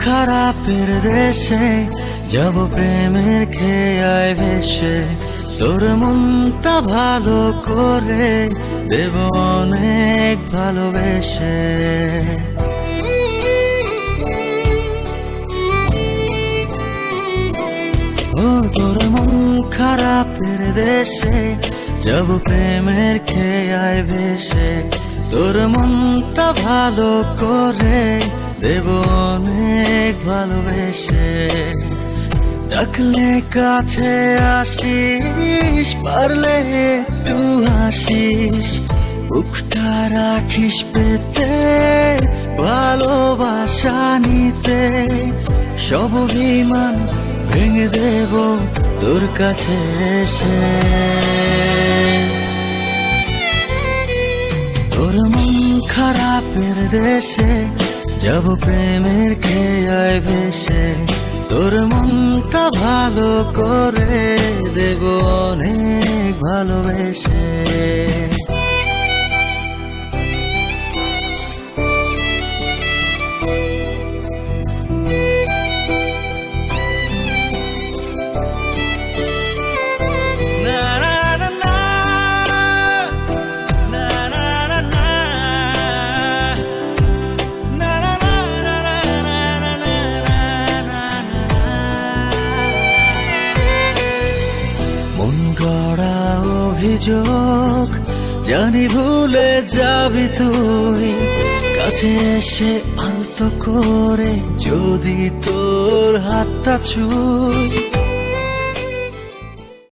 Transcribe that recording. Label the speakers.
Speaker 1: খারাপের দেশে যাব প্রেমের খেয়ায় ভেসে, তোর মনটা ভালো করে দেব অনেক ভালোবেসে। ও তোর মন খারাপের দেশে যাব প্রেমের খেয়ায় ভেসে, তোর মনটা ভালো করে দেব অনেক ভালোবেসে। ডাকলে কাছে আসিস, পারলে একটু হাসিস, বুকটা রাখিস পেতে ভালোবাসা নিতে। সব অভিমান ভেঙে দেব তোর কাছে এসে। তোর মন খারাপের দেশে যাব প্রেমের খেয়ায় ভেসে, তোর মনটা ভালো করে দেব অনেক ভালোবেসে। মন গড়া অভিযোগ জানি ভুলে যাবি তুই, কাছে এসে আলতো করে যদি তোর হাতটা ছুঁই।